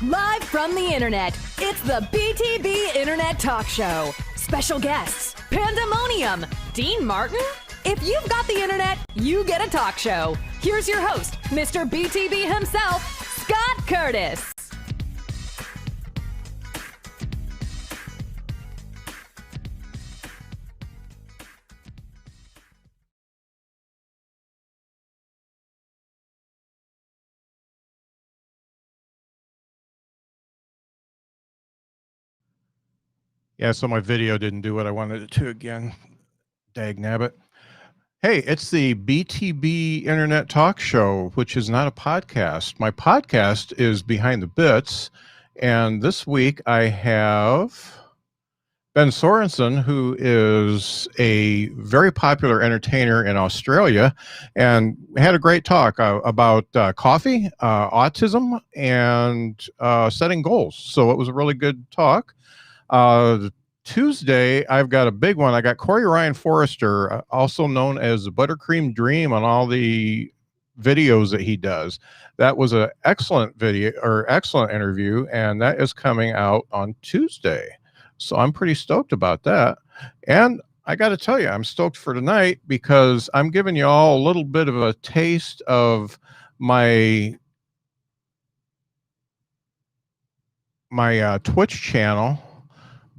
Live from the internet, it's the BTB Internet Talk Show. Special guests, Pandemonium, Dean Martin. If you've got the internet, you get a talk show. Here's your host, Mr. BTB himself, Scott Curtis. Yeah, so my video didn't do what I wanted it to again. Dag nabbit. Hey, it's the BTB Internet Talk Show, which is not a podcast. My podcast is Behind the Bits, and this week I have Ben Sorensen, who is a very popular entertainer in Australia, and we had a great talk about coffee, autism, and setting goals. So it was a really good talk. Tuesday, I've got a big one. I got Corey Ryan Forrester, also known as the Buttercream Dream, on all the videos that he does. That was an excellent video or excellent interview, and that is coming out on Tuesday. So I'm pretty stoked about that. And I got to tell you, I'm stoked for tonight because I'm giving you all a little bit of a taste of my Twitch channel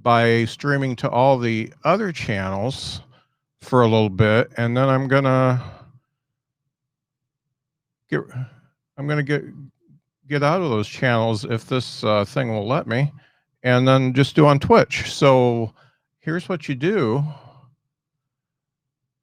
by streaming to all the other channels for a little bit, and then I'm gonna get out of those channels if this thing will let me, and then just do on Twitch. So here's what you do.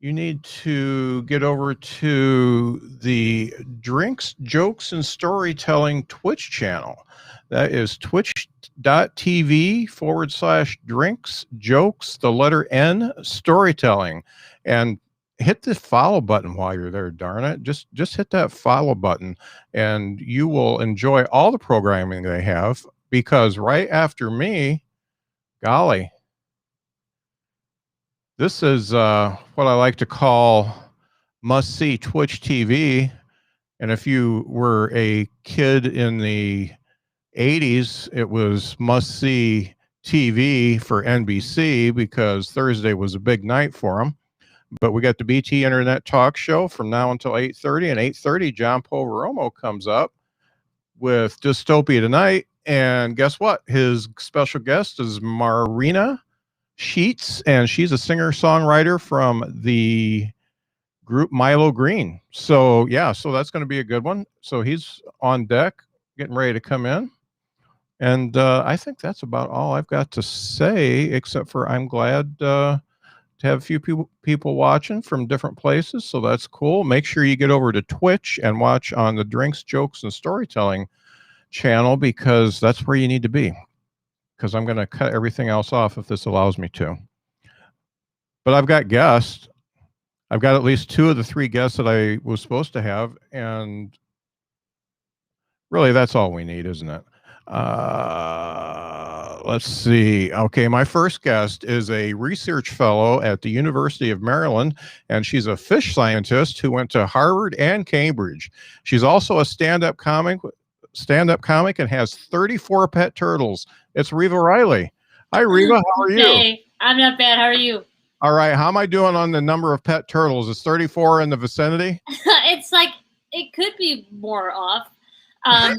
You need to get over to the Drinks, Jokes, and Storytelling Twitch channel. That is twitch.tv/drinks, jokes, the letter N, storytelling. And hit the follow button while you're there, darn it. Just hit that follow button, and you will enjoy all the programming they have, because right after me, golly, this is what I like to call must-see Twitch TV. And if you were a kid in the 80s, it was must-see TV for NBC because Thursday was a big night for them. But we got the BT Internet Talk Show from now until 8:30. And 8:30, John Poveromo comes up with Dystopia Tonight. And guess what? His special guest is Marina Sheets, and she's a singer-songwriter from the group Milo Green. So yeah, so that's going to be a good one. So he's on deck, getting ready to come in. And I think that's about all I've got to say, except for I'm glad to have a few people watching from different places. So that's cool. Make sure you get over to Twitch and watch on the Drinks, Jokes, and Storytelling channel, because that's where you need to be. Because I'm going to cut everything else off if this allows me to. But I've got guests. I've got at least 2 of the 3 guests that I was supposed to have. And really, that's all we need, isn't it? Let's see. Okay, my first guest is a research fellow at the University of Maryland, and she's a fish scientist who went to Harvard and Cambridge. She's also a stand-up comic and has 34 pet turtles. It's Riva Riley. Hi, Riva. How are you? Hey, I'm not bad. How are you? All right. How am I doing on the number of pet turtles? Is 34 in the vicinity? It's like, it could be more off. I've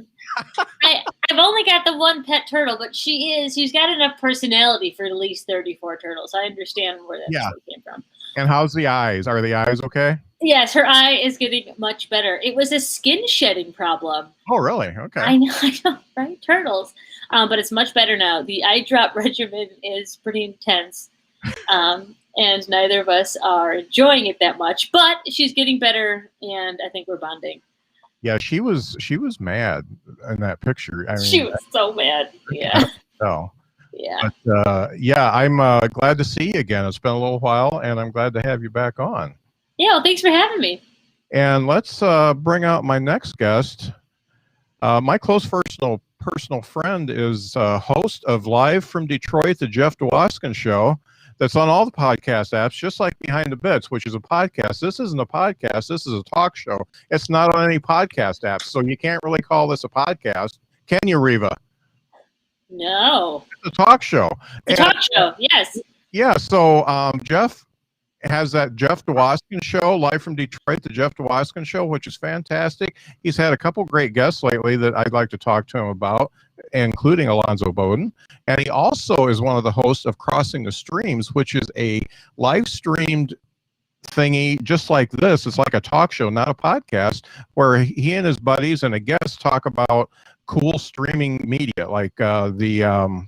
only got the 1 pet turtle, but she's got enough personality for at least 34 turtles. I understand where that came from. And how's the eyes? Are the eyes okay? Yes, her eye is getting much better. It was a skin shedding problem. Oh, really? Okay. I know, right? Turtles. But it's much better now. The eye drop regimen is pretty intense. And neither of us are enjoying it that much, but she's getting better, and I think we're bonding. Yeah, she was mad in that picture. I mean, she was so mad. Yeah. So. Yeah. But yeah, I'm glad to see you again. It's been a little while, and I'm glad to have you back on. Yeah, well, thanks for having me. And let's bring out my next guest. My close personal friend is host of Live from Detroit, the Jeff Dwoskin Show. That's on all the podcast apps, just like Behind the Bits, which is a podcast. This isn't a podcast. This is a talk show. It's not on any podcast apps, so you can't really call this a podcast. Can you, Riva? No. The talk show. The talk show, yes. Yeah, so Jeff has that Jeff Dwoskin show, live from Detroit, the Jeff Dwoskin show, which is fantastic. He's had a couple great guests lately that I'd like to talk to him about, including Alonzo Bowden. And he also is one of the hosts of Crossing the Streams, which is a live streamed thingy just like this. It's like a talk show, not a podcast, where he and his buddies and a guest talk about cool streaming media, like the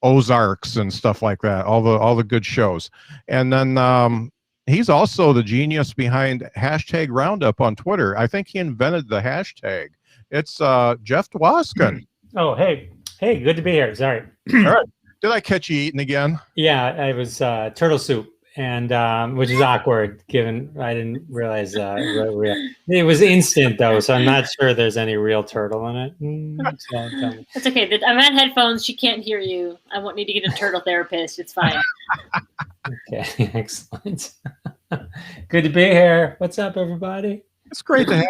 Ozarks and stuff like that, all the good shows. And then he's also the genius behind hashtag Roundup on Twitter. I think he invented the hashtag. It's Jeff Dwoskin. Oh, hey, good to be here. Sorry. All right. Did I catch you eating again? Yeah, I was turtle soup, and which is awkward given I didn't realize it was instant though, so I'm not sure there's any real turtle in it. So, That's okay. I'm on headphones. She can't hear you. I won't need to get a turtle therapist. It's fine. Okay, excellent. Good to be here. What's up, everybody? It's great to have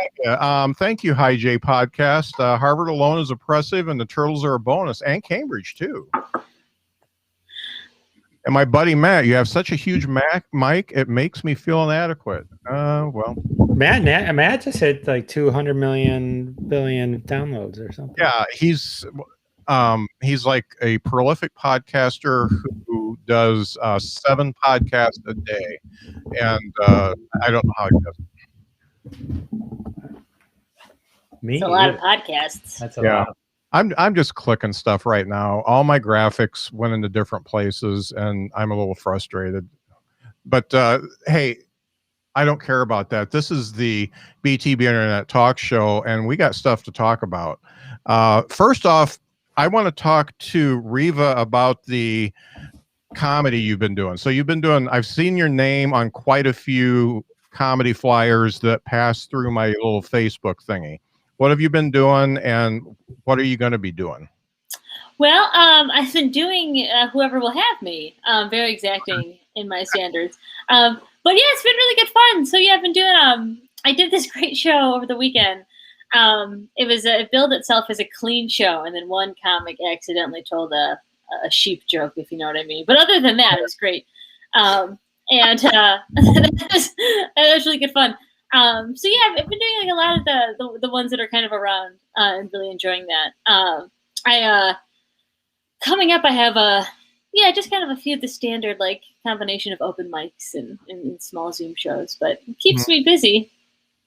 you. Thank you, Hi J Podcast. Harvard alone is oppressive, and the turtles are a bonus, and Cambridge too. And my buddy Matt, you have such a huge mic, it makes me feel inadequate. Well, Matt just hit like 200 billion downloads or something. Yeah, he's like a prolific podcaster who does 7 podcasts a day, and I don't know how he does it. It's a lot of podcasts. That's a lot. I'm just clicking stuff right now. All my graphics went into different places, and I'm a little frustrated. But hey, I don't care about that. This is the BTB Internet Talk Show, and we got stuff to talk about. First off, I want to talk to Riva about the comedy you've been doing. So you've been doing, I've seen your name on quite a few comedy flyers that pass through my little Facebook thingy. What have you been doing, and what are you going to be doing? Well, I've been doing Whoever Will Have Me. Very exacting in my standards. But yeah, it's been really good fun. So yeah, I've been doing, I did this great show over the weekend. It billed itself as a clean show, and then one comic accidentally told a sheep joke, if you know what I mean. But other than that, it was great. And that was really good fun. So yeah, I've been doing like a lot of the ones that are kind of around and really enjoying that. Coming up, I have just kind of a few of the standard like combination of open mics and small Zoom shows, but it keeps me busy.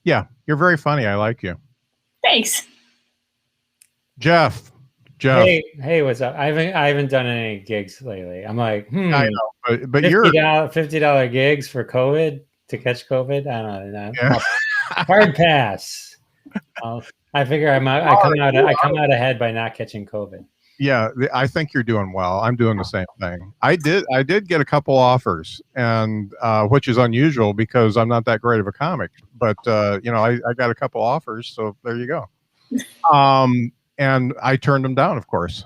Yeah, you're very funny. I like you. Thanks. Jeff. Hey, what's up? I haven't done any gigs lately. I'm like, I know, but you're $50 gigs for COVID to catch COVID. I don't know. Yeah. Hard pass. I figure I come out ahead by not catching COVID. Yeah, I think you're doing well. I'm doing the same thing. I did get a couple offers, and which is unusual because I'm not that great of a comic. But I got a couple offers, so there you go. And I turned them down, of course.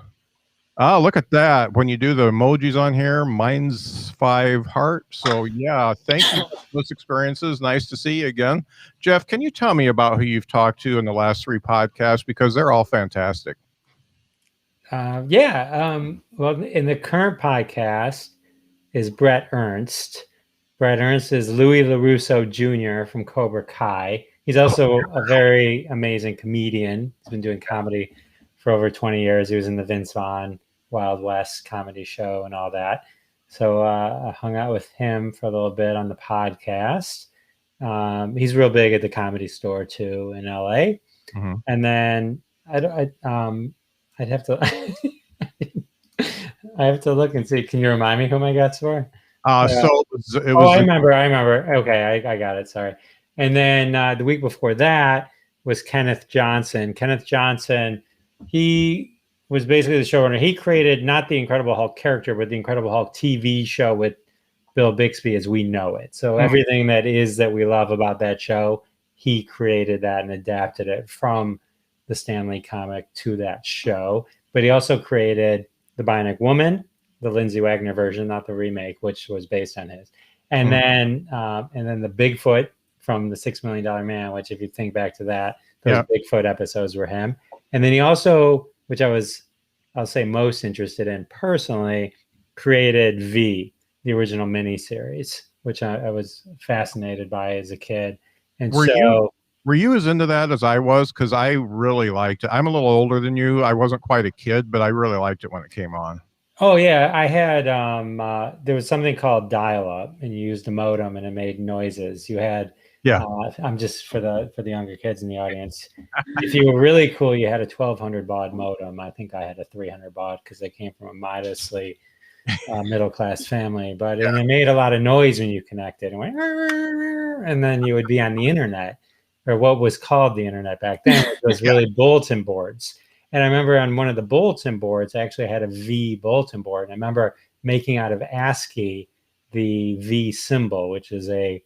Oh, look at that. When you do the emojis on here, mine's 5 heart. So yeah, thank you for those experiences. Nice to see you again. Jeff, can you tell me about who you've talked to in the last 3 podcasts? Because they're all fantastic. Well, in the current podcast is Brett Ernst. Brett Ernst is Louis LaRusso Jr. from Cobra Kai. He's also a very amazing comedian. He's been doing comedy for over 20 years. He was in the Vince Vaughn Wild West comedy show and all that. So I hung out with him for a little bit on the podcast. He's real big at the Comedy Store too in LA. Mm-hmm. And then I'd have to I have to look and see. Can you remind me who my guests were? I remember. Okay, I got it. Sorry. And then the week before that was Kenneth Johnson. Kenneth Johnson, he was basically the showrunner. He created not the Incredible Hulk character, but the Incredible Hulk TV show with Bill Bixby as we know it. So everything that we love about that show, he created that and adapted it from the Stan Lee comic to that show. But he also created the Bionic Woman, the Lindsay Wagner version, not the remake, which was based on his. And then the Bigfoot from the $6 Million Man, which if you think back to that, those Bigfoot episodes were him. And then he also, which I was I'll say most interested in personally, created V, the original miniseries, which I was fascinated by as a kid. And Were you so, were you as into that as I was? Because I really liked it. I'm a little older than you. I wasn't quite a kid, but I really liked it when it came on. oh yeah, I had there was something called dial-up, and you used a modem, and it made noises. You had Yeah. I'm just for the younger kids in the audience. If you were really cool, you had a 1200 baud modem. I think I had a 300 baud because I came from a modestly middle class family. But and it made a lot of noise when you connected, and went, and then you would be on the internet, or what was called the internet back then. It was really bulletin boards. And I remember on one of the bulletin boards, I actually had a V bulletin board. And I remember making out of ASCII the V symbol, which is a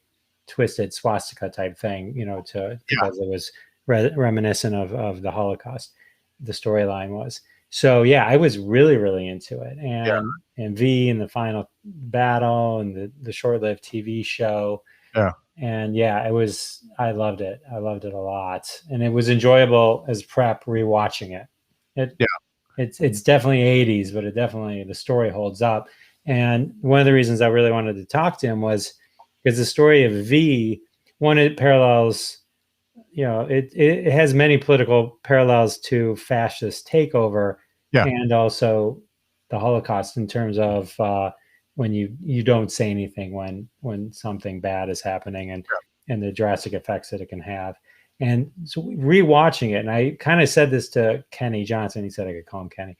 twisted swastika type thing, because it was reminiscent of the Holocaust. The storyline was. So yeah, I was really, really into it. And V and the final battle and the short-lived TV show. Yeah. And yeah, I loved it. I loved it a lot. And it was enjoyable as prep rewatching it. It's definitely 80s, but the story holds up. And one of the reasons I really wanted to talk to him was because the story of V, it parallels, it has many political parallels to fascist takeover and also the Holocaust in terms of when you don't say anything when something bad is happening and the drastic effects that it can have. And so rewatching it, and I kind of said this to Kenny Johnson. He said I could call him Kenny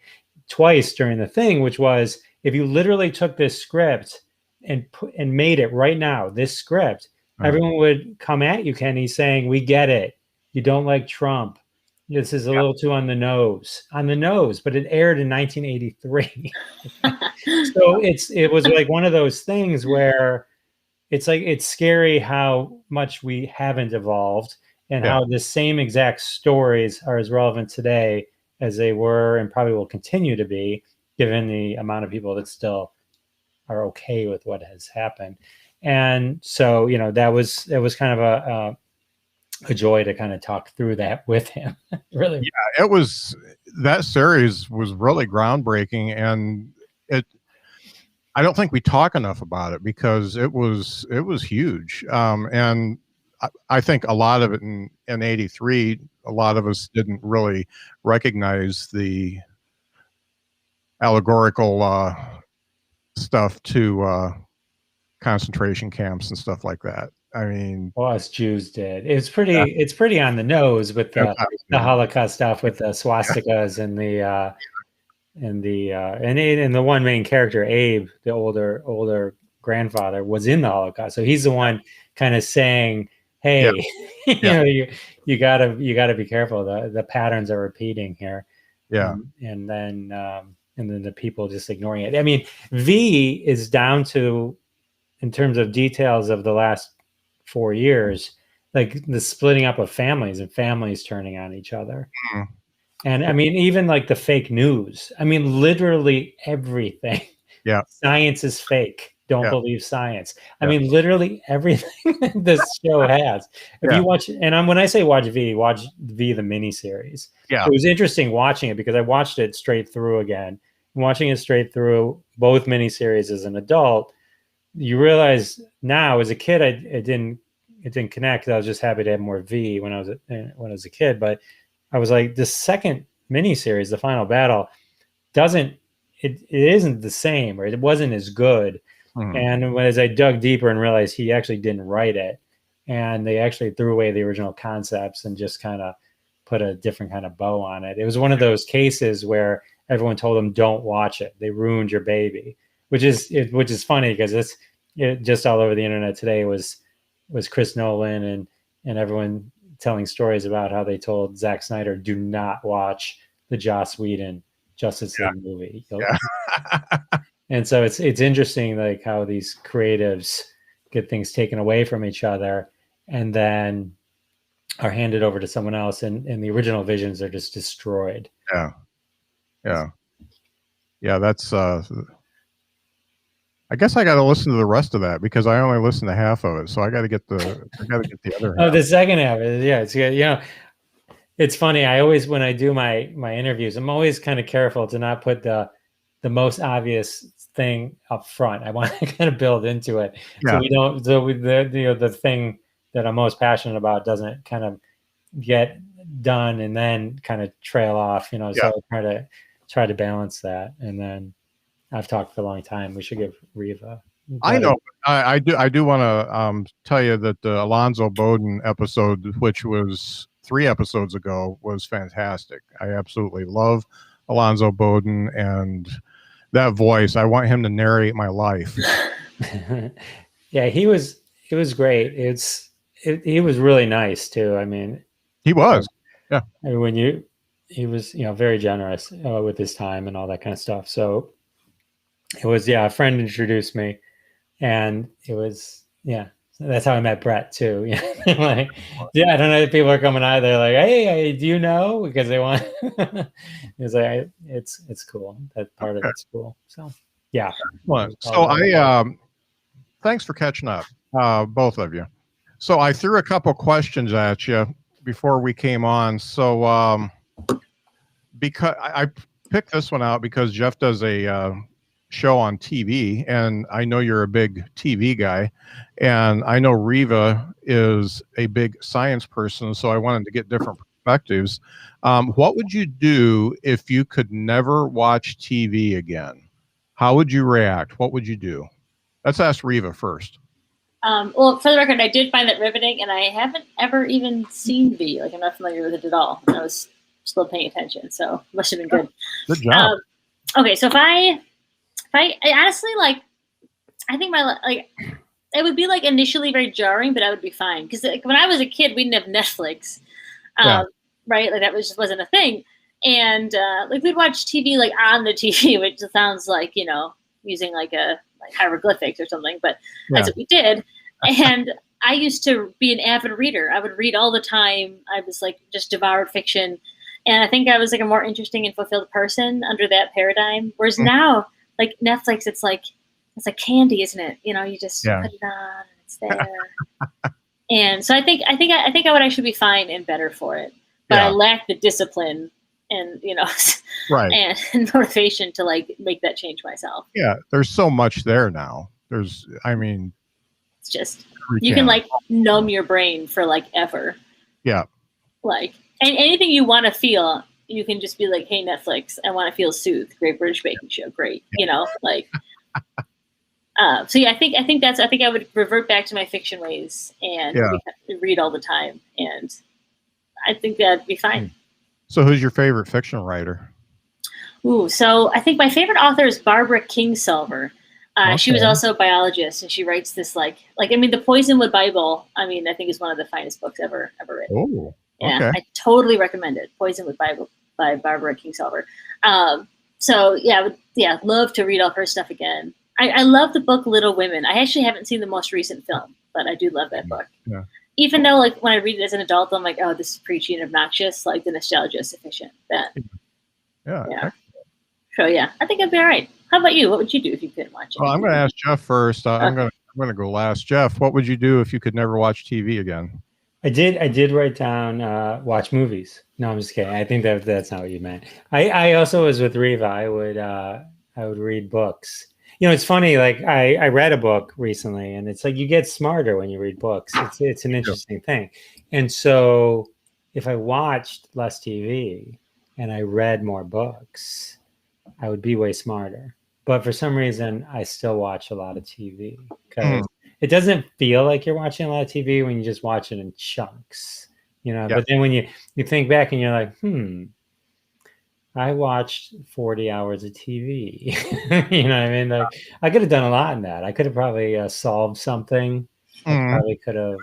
twice during the thing, which was if you literally took this script and made it right now, this script, everyone would come at you, Kenny, saying, "We get it. You don't like Trump. This is a little too on the nose." But it aired in 1983. So it was like one of those things where it's like it's scary how much we haven't evolved. And how the same exact stories are as relevant today as they were and probably will continue to be, given the amount of people that still are okay with what has happened. And so, that was kind of a joy to kind of talk through that with him. Really. Yeah, that series was really groundbreaking, and I don't think we talk enough about it because it was huge. And I think a lot of it in 83, a lot of us didn't really recognize the allegorical stuff to concentration camps and stuff like that. I mean, well, us Jews did. It's pretty on the nose with the Holocaust stuff with the swastikas and the one main character, Abe, the older grandfather, was in the Holocaust. So he's the one kind of saying, hey, you gotta be careful. The patterns are repeating here. Yeah. And then the people just ignoring it. I mean, V is down to, in terms of details of the last 4 years, like the splitting up of families and families turning on each other. Mm. And I mean, even like the fake news. I mean, literally everything. Yeah. Science is fake. Don't believe science. I mean, literally everything this show has. If you watch, and when I say watch V the miniseries. Yeah. It was interesting watching it because I watched it straight through again. Watching it straight through both miniseries as an adult, you realize now as a kid, it didn't connect. I was just happy to have more V when I was a kid. But I was like, the second miniseries, the final battle, it isn't the same, or it wasn't as good. Mm-hmm. And as I dug deeper and realized he actually didn't write it, and they actually threw away the original concepts and just kind of put a different kind of bow on it. It was one of those cases where everyone told him, "Don't watch it. They ruined your baby," which is funny because it's just all over the internet today was Chris Nolan and everyone telling stories about how they told Zack Snyder, "Do not watch the Joss Whedon Justice League movie." And so it's interesting, like how these creatives get things taken away from each other and then are handed over to someone else, and the original visions are just destroyed. Yeah. That's. I guess I got to listen to the rest of that because I only listened to half of it, so I got to get the other half. Oh, the second half, it's It's funny. I always, when I do my interviews, I'm always kind of careful to not put the most obvious thing up front. I want to kind of build into it, so we don't. So the thing that I'm most passionate about doesn't kind of get done and then kind of trail off. So I try to balance that. And then I've talked for a long time. We should give Riva. I know. I do want to tell you that the Alonzo Bowden episode, which was 3 episodes ago, was fantastic. I absolutely love Alonzo Bowden and that voice. I want him to narrate my life. Yeah, it was great. He was really nice too. I mean, he was. Yeah. I mean, he was, very generous with his time and all that kind of stuff. So it was, a friend introduced me, and it was, that's how I met Brett too. Like, I don't know if people are coming out. They're like, hey, do you know? Because they want. It's like it's cool. That part of it's cool. So yeah. So thanks for catching up, both of you. So I threw a couple questions at you before we came on. So because I picked this one out because Jeff does a show on TV, and I know you're a big TV guy, and I know Riva is a big science person, so I wanted to get different perspectives. What would you do if you could never watch TV again? How would you react? What would you do? Let's ask Riva first. Well, for the record, I did find that riveting, and I haven't ever even seen V. Like, I'm not familiar with it at all. I was still paying attention, so it must have been good. Good job. Okay, so if I honestly, like, I think it would be like initially very jarring, but I would be fine. Because like, when I was a kid, we didn't have Netflix, right? Like that just wasn't a thing. And like we'd watch TV like on the TV, which sounds like, using like hieroglyphics or something, but that's what we did. And I used to be an avid reader. I would read all the time. I was like just devoured fiction. And I think I was like a more interesting and fulfilled person under that paradigm. Whereas now, like Netflix, it's like candy, isn't it? You just put it on and it's there. And so I think I would actually be fine and better for it. But I lack the discipline and and motivation to like make that change myself. Yeah, there's so much there now. It's just you can like numb your brain for like ever. Yeah. Like and anything you want to feel, you can just be like, hey, Netflix, I want to feel soothed. Great British Baking Show. Great. Like, so yeah, I think I would revert back to my fiction ways and read all the time. And I think that'd be fine. So who's your favorite fiction writer? Ooh, so I think my favorite author is Barbara Kingsolver. She was also a biologist, and she writes this like the Poisonwood Bible. I think is one of the finest books ever written. Oh, yeah, I totally recommend it. Poisonwood Bible by Barbara Kingsolver. So yeah, love to read all her stuff again. I love the book Little Women. I actually haven't seen the most recent film, but I do love that book. Yeah. Even though like when I read it as an adult, I'm like, oh, this is preachy and obnoxious. Like the nostalgia is sufficient. Yeah. So yeah, I think I'd be all right. How about you? What would you do if you couldn't watch it? Well, I'm going to ask Jeff first. I'm going to go last. Jeff, what would you do if you could never watch TV again? I did write down watch movies. No, I'm just kidding. I think that's not what you meant. I also was with Riva. I would read books. It's funny. Like I read a book recently, and it's like you get smarter when you read books. It's an interesting thing. And so if I watched less TV and I read more books, I would be way smarter. But for some reason, I still watch a lot of TV because it doesn't feel like you're watching a lot of TV when you just watch it in chunks, But then when you think back and you're like, I watched 40 hours of TV. You know what I mean? Like I could have done a lot in that. I could have probably solved something. I probably could have,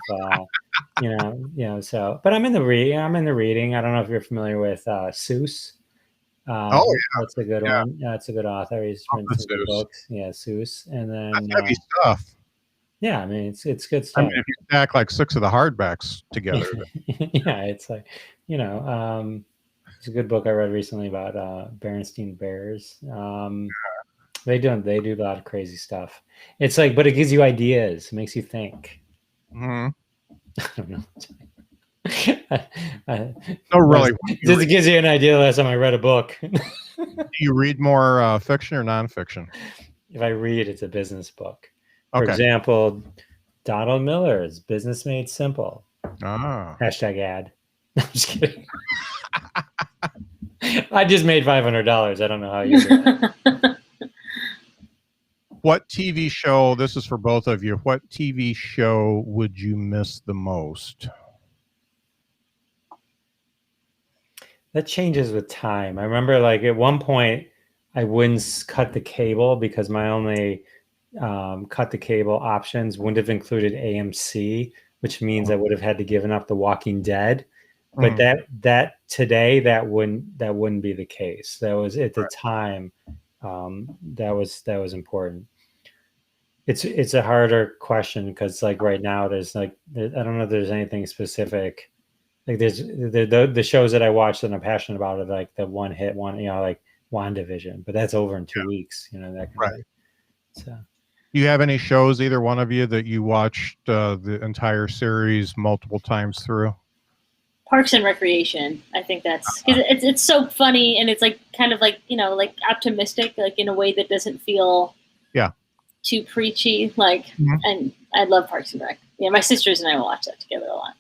So, but I'm in the reading. I don't know if you're familiar with Seuss. That's a good one. Yeah, it's a good author. He's written some good books. Yeah, Seuss. And then that's heavy stuff. Yeah, it's good stuff. If you stack like 6 of the hardbacks together. Yeah, it's like, it's a good book I read recently about Berenstain Bears. They do a lot of crazy stuff. It's like, but it gives you ideas. It makes you think. Mm-hmm. I don't know. No, really. Just it gives you an idea. Last time I read a book. Do you read more fiction or nonfiction? If I read, it's a business book. For Okay. example, Donald Miller's Business Made Simple. Ah. Hashtag ad. No, I'm just kidding. I just made $500. I don't know how you do that. What TV show, this is for both of you, what TV show would you miss the most? That changes with time. I remember like at one point I wouldn't cut the cable because my only cut the cable options wouldn't have included AMC, which means I would have had to given up The Walking Dead. But that today that wouldn't be the case. That was at the time that was important. It's a harder question because like right now there's like I don't know if there's anything specific. Like there's the shows that I watch that I'm passionate about are like the one hit one, like WandaVision, but that's over in 2 weeks, that kind of, so. Do you have any shows, either one of you, that you watched the entire series multiple times through? Parks and Recreation. I think that's because it's so funny and it's like kind of like like optimistic, like in a way that doesn't feel too preachy. Like, and I love Parks and Rec. Yeah, my sisters and I watch that together a lot.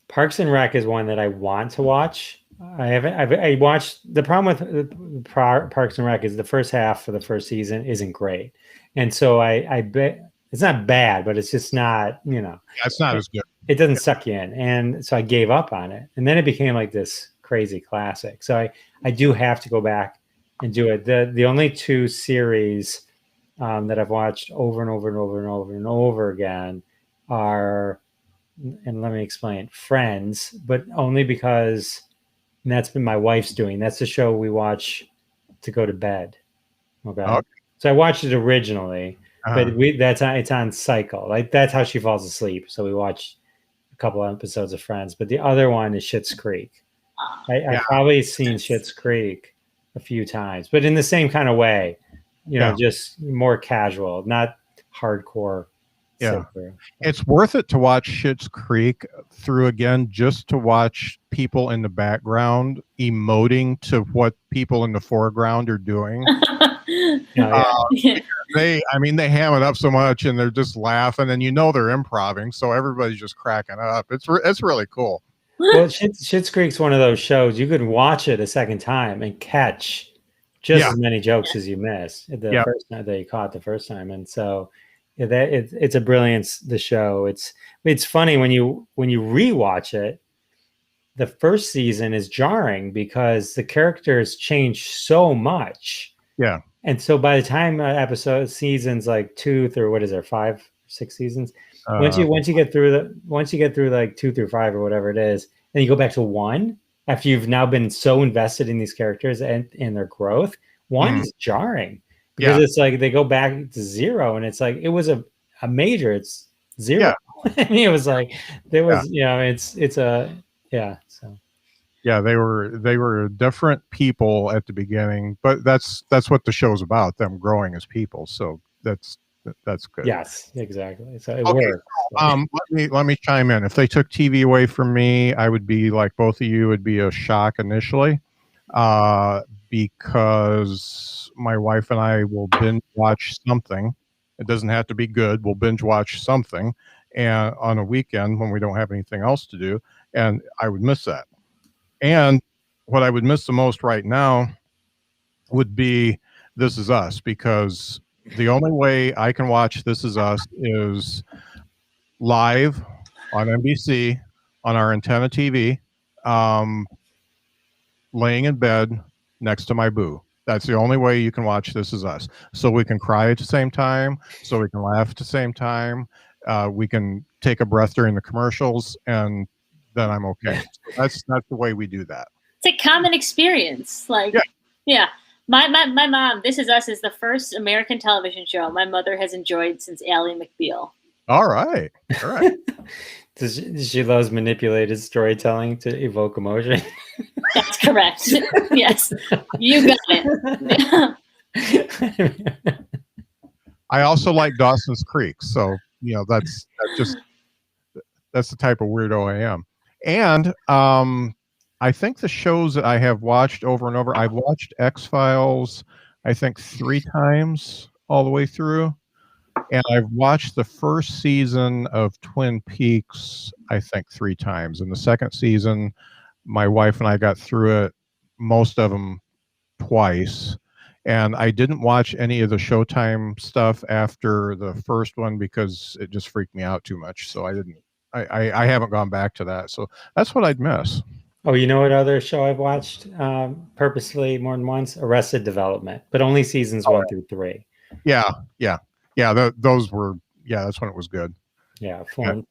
Parks and Rec is one that I want to watch. I watched. The problem with Parks and Rec is the first half of the first season isn't great, and so I bet it's not bad, but it's just not it's not as good. It doesn't suck you in, and so I gave up on it, and then it became like this crazy classic. So I do have to go back and do it. The only two series that I've watched over and over and over and over and over again are, and let me explain, Friends, but only because that's been my wife's doing. That's the show we watch to go to bed. Okay. So I watched it originally, but it's on cycle. Like that's how she falls asleep. So we watch a couple of episodes of Friends, but the other one is Schitt's Creek. I've probably seen Schitt's Creek a few times, but in the same kind of way, just more casual, not hardcore. Yeah, it's worth it to watch Schitt's Creek through again, just to watch people in the background emoting to what people in the foreground are doing. They ham it up so much, and they're just laughing, and they're improving, so everybody's just cracking up. It's really cool. Well, Schitt's Creek's one of those shows you could watch it a second time and catch just as many jokes as you missed the first time that you caught the first time, and so. It's a brilliance. The show. It's funny when you rewatch it. The first season is jarring because the characters change so much. Yeah, and so by the time seasons like 2 through 5, 6 seasons, once you get through like 2 through 5 or whatever it is, and you go back to 1 after you've now been so invested in these characters and in their growth, 1 is jarring. Because it's like they go back to 0, and it's like it was a major. It's 0. I mean, it was like there was, So they were different people at the beginning, but that's what the show's about, them growing as people. So that's good. Yes, exactly. So it works. Let me chime in. If they took TV away from me, I would be like both of you. Would be a shock initially. Because my wife and I will binge watch something. It doesn't have to be good. We'll binge watch something, and on a weekend when we don't have anything else to do, and I would miss that. And what I would miss the most right now would be This Is Us, because the only way I can watch This Is Us is live on NBC on our antenna TV, laying in bed next to my boo. That's the only way you can watch This Is Us. So we can cry at the same time, so we can laugh at the same time. We can take a breath during the commercials, and then I'm okay. So that's the way we do that. It's a common experience. Like, My mom, This Is Us is the first American television show my mother has enjoyed since Ally McBeal. All right. She loves manipulated storytelling to evoke emotion. That's correct. Yes, you got it. I also like Dawson's Creek, so that's the type of weirdo I am. And I think the shows that I have watched over and over, I've watched X-Files, I think 3 times all the way through. And I've watched the first season of Twin Peaks, I think 3 times. And the second season, my wife and I got through it, most of them twice. And I didn't watch any of the Showtime stuff after the first one because it just freaked me out too much. So I haven't gone back to that. So that's what I'd miss. Oh, you know what other show I've watched purposely more than once? Arrested Development, but only seasons 1 through 3. Yeah. Those were, that's when it was good. Yeah, 4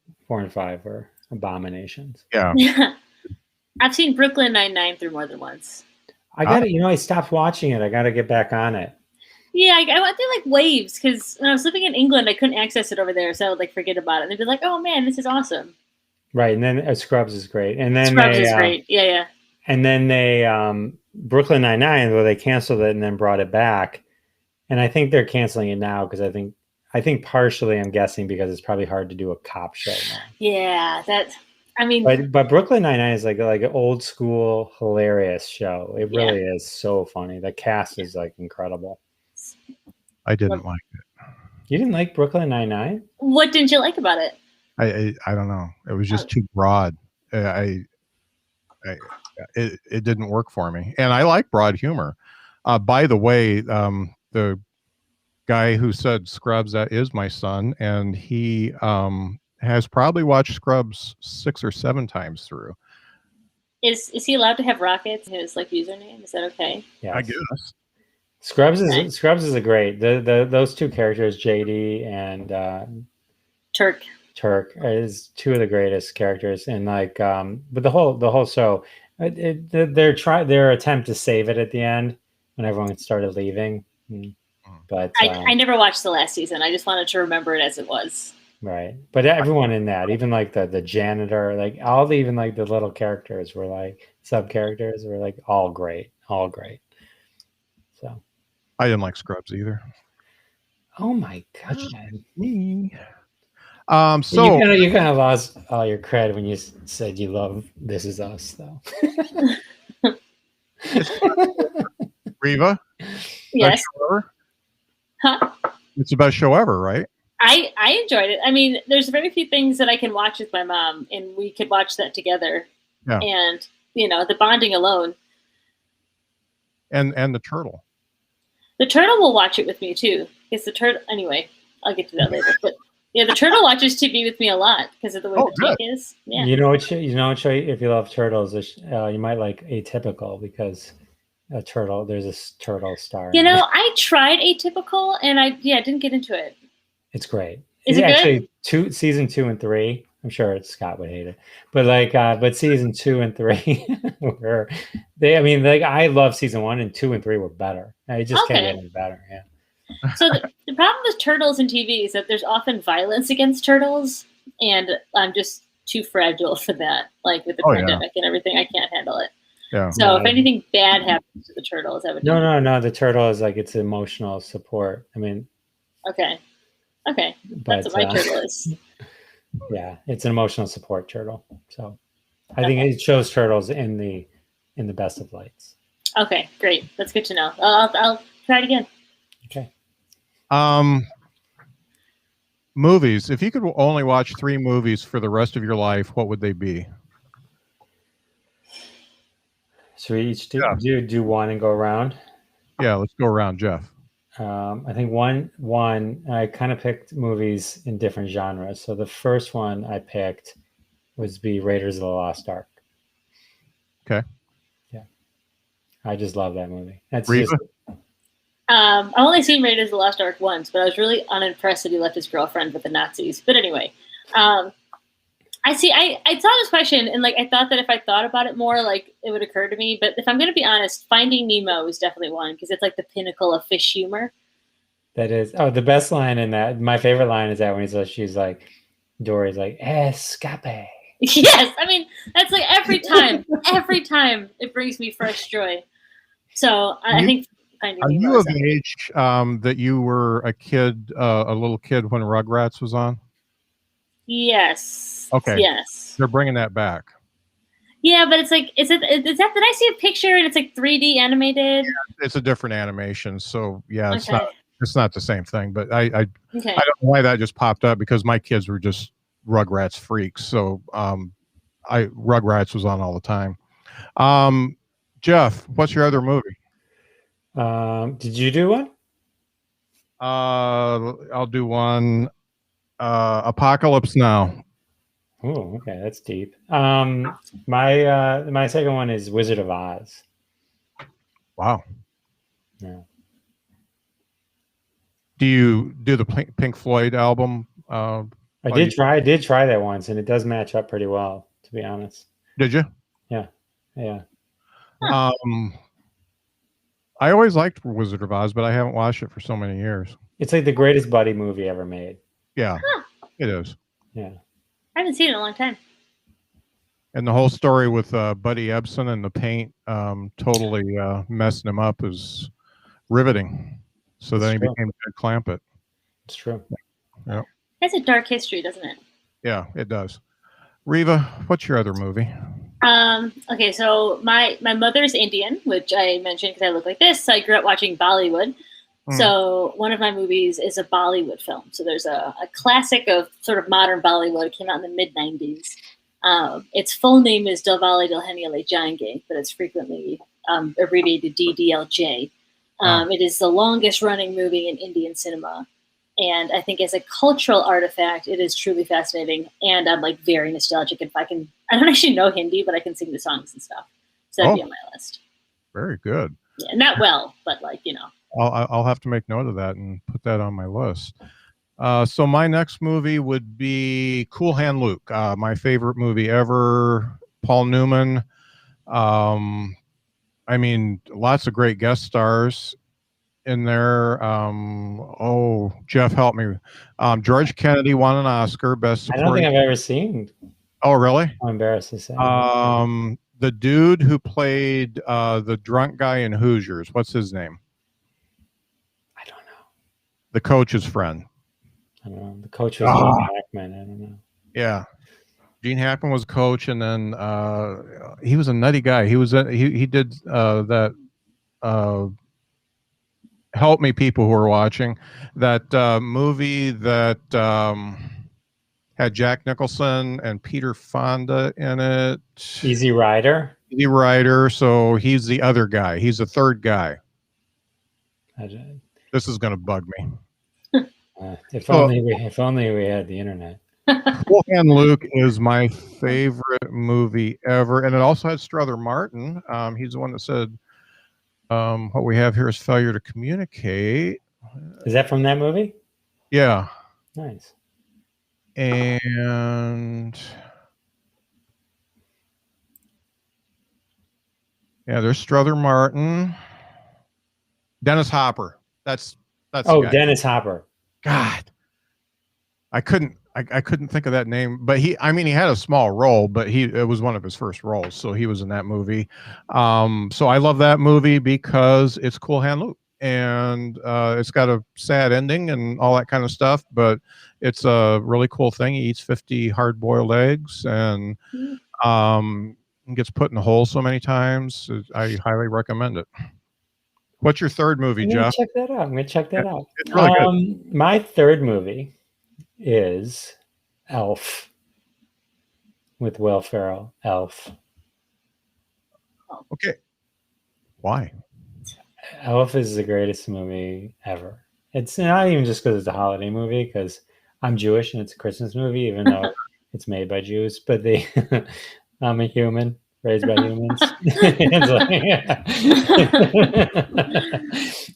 and 5 were abominations. Yeah. I've seen Brooklyn Nine-Nine through more than once. I got it. I stopped watching it. I got to get back on it. Yeah, I went through like waves because when I was living in England, I couldn't access it over there, so I would like forget about it. And they'd be like, "Oh man, this is awesome." Right, and then Scrubs is great, and then Scrubs is great. Yeah. And then they Brooklyn Nine-Nine, where they canceled it and then brought it back, and I think they're canceling it now because I think partially I'm guessing because it's probably hard to do a cop show now. Yeah, but Brooklyn Nine-Nine is like an old school hilarious show. It really is so funny. The cast is like incredible. I didn't like it. You didn't like Brooklyn Nine-Nine? What didn't you like about it? I don't know. It was just too broad. It didn't work for me. And I like broad humor. By the way, the guy who said Scrubs, that is my son, and he has probably watched Scrubs 6 or 7 times through. Is he allowed to have rockets in his like username? Is that okay? Yeah, I guess. Scrubs is a great. Those 2 characters, JD and Turk is 2 of the greatest characters, and like but the whole show, their attempt to save it at the end when everyone started leaving. But I never watched the last season. I just wanted to remember it as it was. Right, but everyone in that, even like the janitor, like even like the little characters were like sub characters were like all great. So I didn't like Scrubs either. Oh my god. Me. So you kind of lost all your cred when you said you love This Is Us, though. Riva? Yes. Huh? It's the best show ever, right? I enjoyed it. I mean, there's very few things that I can watch with my mom, and we could watch that together. Yeah. And the bonding alone. And the turtle. The turtle will watch it with me too. It's the turtle. Anyway, I'll get to that later. But yeah, the turtle watches TV with me a lot because of the way the take is. Yeah. You know what show, if you love turtles, you might like Atypical because there's a turtle star. I tried Atypical and I didn't get into it. It's great. Is it actually good? Season 2 and 3. I'm sure Scott would hate it, but season 2 and 3 were I love season 1 and 2 and 3 were better. I just can't get any better. Yeah. So the problem with turtles in TV is that there's often violence against turtles, and I'm just too fragile for that. Like with the pandemic and everything, I can't handle it. Yeah. So if anything bad happens to the turtles, I would. No. The turtle is like it's emotional support. I mean. Okay. That's what my turtle is. Yeah, it's an emotional support turtle. So I think it shows turtles in the best of lights. Okay, great. That's good to know. I'll try it again. Okay. Movies. If you could only watch 3 movies for the rest of your life, what would they be? So we each do one and go around? Yeah, let's go around, Jeff. I think one I kind of picked movies in different genres. So the first one I picked was Raiders of the Lost Ark. Okay. Yeah. I just love that movie. That's Riva? just I've only seen Raiders of the Lost Ark once, but I was really unimpressed that he left his girlfriend with the Nazis. But anyway, I saw this question and I thought that if I thought about it more, it would occur to me. But if I'm going to be honest, Finding Nemo is definitely one because it's the pinnacle of fish humor. That is. Oh, the best line in that. My favorite line is that when she's like, Dory's like, escape. Yes, I mean that's every time it brings me fresh joy. So I think Finding Nemo. Are Nemo you of age that you were a kid, a little kid when Rugrats was on? Yes. Okay. Yes. They're bringing that back. Yeah, but it's like, is that, did I see a picture and it's like 3D animated? It's a different animation, so yeah, Okay. it's not the same thing. But I Okay. don't know why that just popped up, because my kids were just Rugrats freaks, so Rugrats was on all the time. Jeff, what's your other movie? Did you do one? I'll do one. Apocalypse Now. Oh, okay, that's deep. My second one is Wizard of Oz. Wow. Yeah. Do you do the Pink Floyd album? I did try that once, and it does match up pretty well, to be honest. Did you? Yeah. I always liked Wizard of Oz, but I haven't watched it for so many years. It's like the greatest buddy movie ever made. Yeah, it is. Yeah. I haven't seen it in a long time. And the whole story with Buddy Ebsen and the paint totally messing him up is riveting. So then he became Ted Clampett. It's true. Yeah. It's a dark history, doesn't it? Yeah, it does. Riva, what's your other movie? Okay, so my mother's Indian, which I mentioned because I look like this. So I grew up watching Bollywood. So one of my movies is a Bollywood film. So there's a classic of sort of modern Bollywood. It came out in the mid-90s. Its full name is Dilwale Dulhaniya Le Jayenge, but it's frequently abbreviated DDLJ. It is the longest running movie in Indian cinema. And I think as a cultural artifact, it is truly fascinating. And I'm like very nostalgic. I don't actually know Hindi, but I can sing the songs and stuff. So that'd be on my list. Very good. Yeah, not well, but like, I'll have to make note of that and put that on my list. So my next movie would be Cool Hand Luke, my favorite movie ever. Paul Newman. I mean, lots of great guest stars in there. Jeff, help me. George Kennedy won an Oscar, Best Supporting. I don't think I've ever seen. Oh, really? I'm embarrassed to say. The dude who played the drunk guy in Hoosiers, what's his name? I don't know. The coach's friend. I don't know. The coach was Gene Hackman. I don't know. Yeah. Gene Hackman was coach, and then he was a nutty guy. He was he did that help me, people who are watching, that movie that had Jack Nicholson and Peter Fonda in it. Easy Rider. Easy Rider. So he's the other guy. He's the third guy. This is going to bug me. If only we had the internet. Cool Hand Luke is my favorite movie ever, and it also had Strother Martin. He's the one that said, "What we have here is failure to communicate." Is that from that movie? Yeah. Nice. And yeah, there's Strother Martin. Dennis Hopper. That's Dennis Hopper. God, I couldn't think of that name, but he had a small role, but it was one of his first roles, so he was in that movie. So I love that movie because it's Cool Hand Luke, and it's got a sad ending and all that kind of stuff, but it's a really cool thing. He eats 50 hard-boiled eggs and gets put in a hole so many times. I highly recommend it. What's your third movie, Jeff? I'm gonna check that out. It's really good. My third movie is Elf with Will Ferrell. Elf. Okay. Why? Elf is the greatest movie ever. It's not even just because it's a holiday movie, because I'm Jewish and it's a Christmas movie, even though it's made by Jews. But I'm a human raised by humans.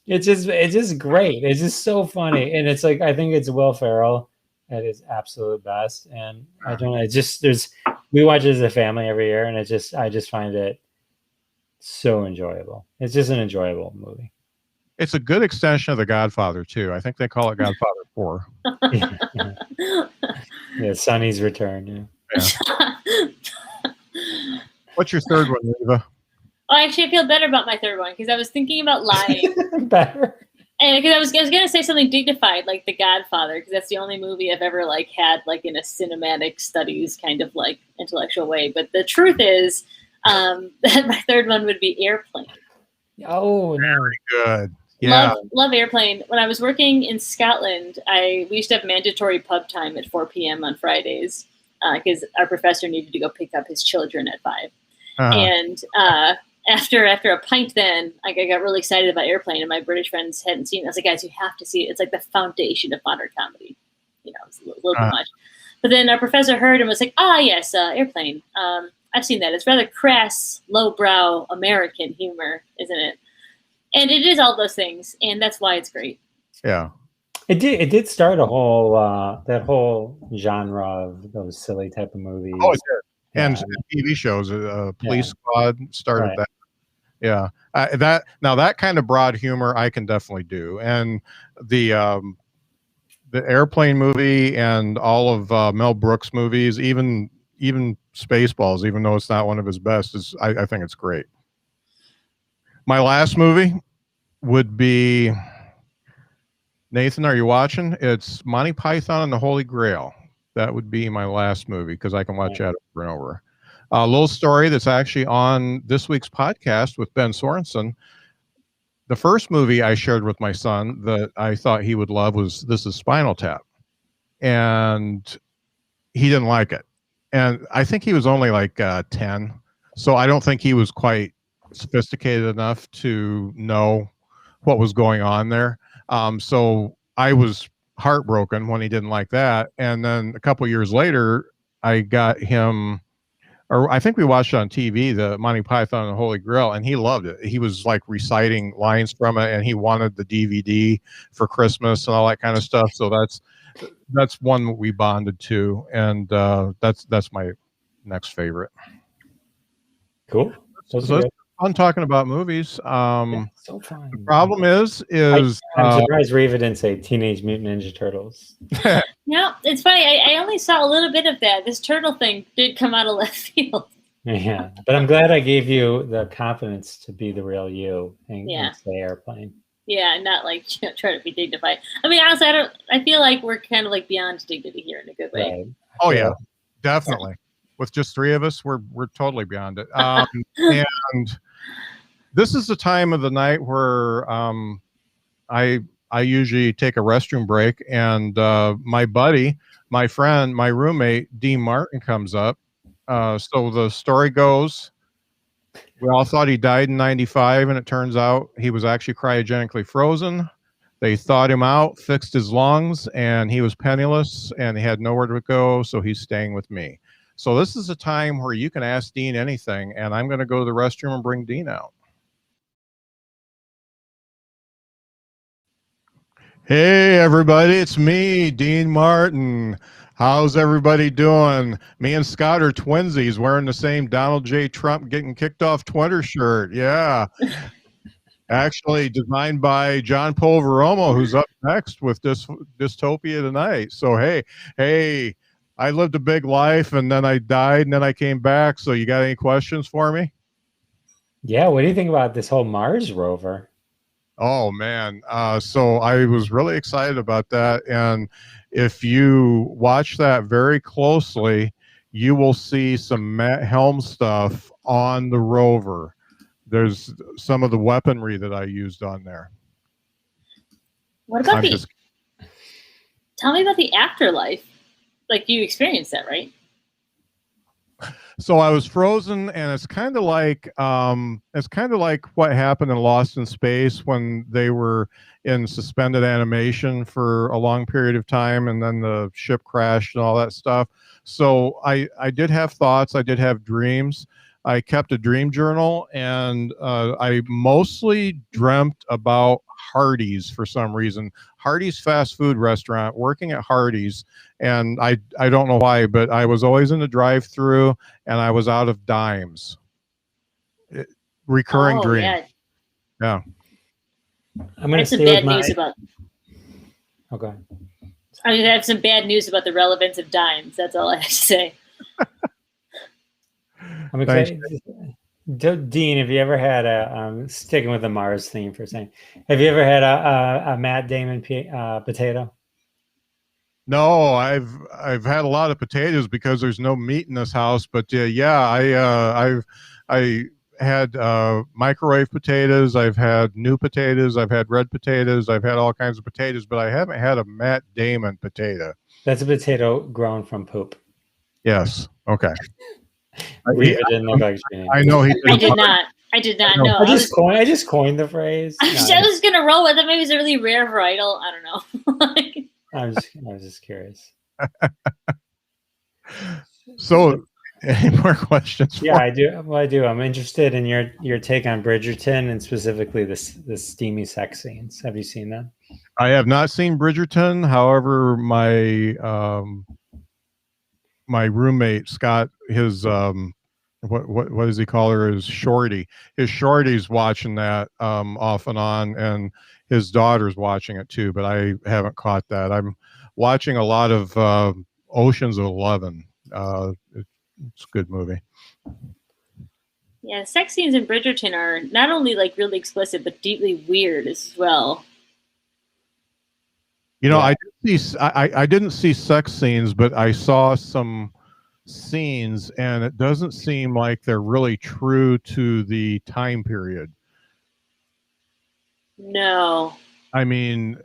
It's just great. It's just so funny, and it's like, I think it's Will Ferrell at his absolute best. And I don't know. We watch it as a family every year, and I just find it so enjoyable. It's just an enjoyable movie. It's a good extension of The Godfather too. I think they call it Godfather 4. Yeah, Sonny's Return. Yeah. What's your third one, Riva? Oh, actually, I feel better about my third one because I was thinking about lying. Better. And because I was gonna say something dignified like The Godfather, because that's the only movie I've ever like had like in a cinematic studies kind of like intellectual way. But the truth is that my third one would be Airplane. Oh, no. Good. Yeah. Love Airplane. When I was working in Scotland, we used to have mandatory pub time at 4 p.m. on Fridays because our professor needed to go pick up his children at 5. And after a pint, then I got really excited about Airplane, and my British friends hadn't seen it. I was like, guys, you have to see it. It's like the foundation of modern comedy. You know, it's a little bit much. But then our professor heard and was like, yes, Airplane. I've seen that. It's rather crass, lowbrow American humor, isn't it? And it is all those things, and that's why it's great. Yeah. It did start a whole that whole genre of those silly type of movies. Oh, it did. And TV shows, Police Squad started that. Yeah. That kind of broad humor I can definitely do. And the Airplane movie and all of Mel Brooks movies, even Spaceballs, even though it's not one of his best, I think it's great. My last movie would be, Nathan, are you watching? It's Monty Python and the Holy Grail. That would be my last movie because I can watch that over and over. A little story that's actually on this week's podcast with Ben Sorensen. The first movie I shared with my son that I thought he would love was This Is Spinal Tap. And he didn't like it. And I think he was only like 10. So I don't think he was quite sophisticated enough to know what was going on there. So I was heartbroken when he didn't like that. And then a couple years later, I got him, or I think we watched it on TV, the Monty Python and the Holy Grail, and he loved it. He was like reciting lines from it, and he wanted the DVD for Christmas and all that kind of stuff. So that's one we bonded to, and that's my next favorite. Cool. So it's fun talking about movies. So fun. The problem is I'm surprised Riva didn't say Teenage Mutant Ninja Turtles. No, it's funny. I only saw a little bit of that. This turtle thing did come out of left field. Yeah, but I'm glad I gave you the confidence to be the real you and say Airplane. Yeah, not like try to be dignified. I mean, honestly, I feel like we're kind of like beyond dignity here in a good way. Right. Oh yeah, definitely. With just 3 of us, we're totally beyond it. And this is the time of the night where I usually take a restroom break, and my buddy, my friend, my roommate, Dean Martin comes up. So the story goes, we all thought he died in 95, and it turns out he was actually cryogenically frozen. They thawed him out, fixed his lungs, and he was penniless, and he had nowhere to go, so he's staying with me. So this is a time where you can ask Dean anything, and I'm going to go to the restroom and bring Dean out. Hey, everybody, it's me, Dean Martin. How's everybody doing? Me and Scott are twinsies wearing the same Donald J. Trump getting kicked off Twitter shirt. Yeah. Actually designed by John Polveromo, who's up next with Dystopia Tonight. So, hey, I lived a big life, and then I died, and then I came back. So you got any questions for me? Yeah, what do you think about this whole Mars rover? Oh, man. So I was really excited about that. And if you watch that very closely, you will see some Matt Helm stuff on the rover. There's some of the weaponry that I used on there. What about tell me about the afterlife. Like, you experienced that, right? So I was frozen, and it's kind of like what happened in Lost in Space when they were in suspended animation for a long period of time, and then the ship crashed and all that stuff. So I did have thoughts. I did have dreams. I kept a dream journal, and I mostly dreamt about Hardee's for some reason. Hardee's fast food restaurant, working at Hardee's, and I don't know why, but I was always in the drive-through, and I was out of dimes. Recurring dream. Yeah. I'm going to have some bad news about. Okay. I have some bad news about the relevance of dimes. That's all I have to say. I'm excited. Dean, have you ever had a sticking with the Mars theme for a second? Have you ever had a Matt Damon potato? No, I've had a lot of potatoes because there's no meat in this house. But I had microwave potatoes. I've had new potatoes. I've had red potatoes. I've had all kinds of potatoes, but I haven't had a Matt Damon potato. That's a potato grown from poop. Yes. Okay. Riva didn't look like she knew. I know he. I did not. I did not know. I just coined the phrase. I was gonna roll with it. Maybe it's a really rare varietal. I don't know. I was just curious. So, any more questions? Yeah, I do. Well, I do. I'm interested in your take on Bridgerton and specifically the steamy sex scenes. Have you seen them? I have not seen Bridgerton. However, my roommate Scott, his what does he call her? His shorty. His shorty's watching that off and on, and his daughter's watching it too. But I haven't caught that. I'm watching a lot of Ocean's 11. It's a good movie. Yeah, sex scenes in Bridgerton are not only like really explicit, but deeply weird as well. You know, I didn't see sex scenes, but I saw some scenes, and it doesn't seem like they're really true to the time period. No. I mean,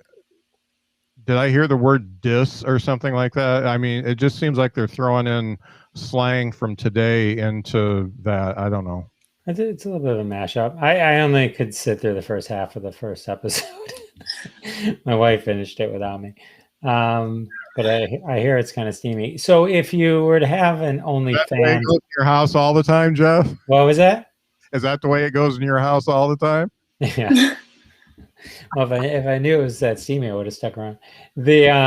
did I hear the word "dis" or something like that? I mean, it just seems like they're throwing in slang from today into that. I don't know. It's a little bit of a mashup. I only could sit through the first half of the first episode. My wife finished it without me. But I hear it's kind of steamy. So if you were to have an OnlyFans, in your house all the time, Jeff? What was that? Is that the way it goes in your house all the time? Yeah. Well, if I knew it was that steamy, I would have stuck around. If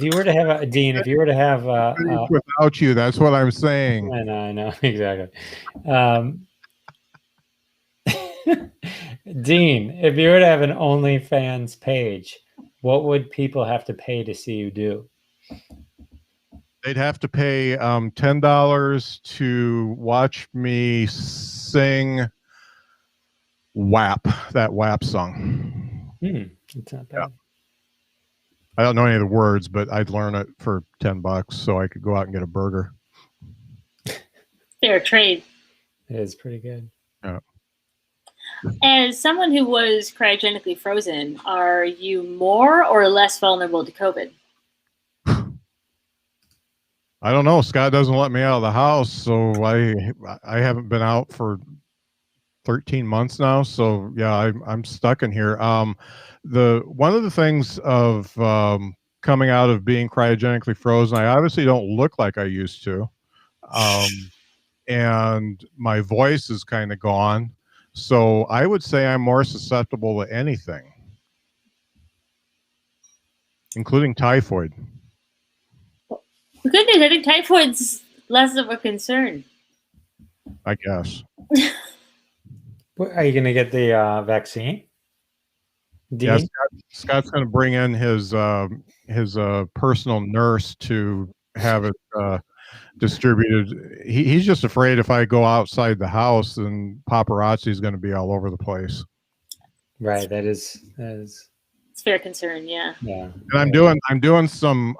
you were to have Dean, if you were to have without you, that's what I'm saying. I know exactly. Dean, if you were to have an OnlyFans page, what would people have to pay to see you do? They'd have to pay $10 to watch me sing WAP, that WAP song. It's not bad. Yeah. I don't know any of the words, but I'd learn it for $10 so I could go out and get a burger. Fair trade. It is pretty good. Yeah. As someone who was cryogenically frozen, are you more or less vulnerable to COVID? I don't know. Scott doesn't let me out of the house, so I haven't been out for 13 months now. So yeah, I'm stuck in here. One of the things of coming out of being cryogenically frozen, I obviously don't look like I used to, and my voice is kind of gone. So I would say I'm more susceptible to anything, including typhoid. The good news, I think typhoid's less of a concern. I guess. Are you going to get the vaccine? Yeah, Scott's going to bring in his personal nurse to have it distributed. He's just afraid if I go outside the house, then paparazzi is going to be all over the place. Right. That is. It's fair concern. Yeah. Yeah. And I'm doing some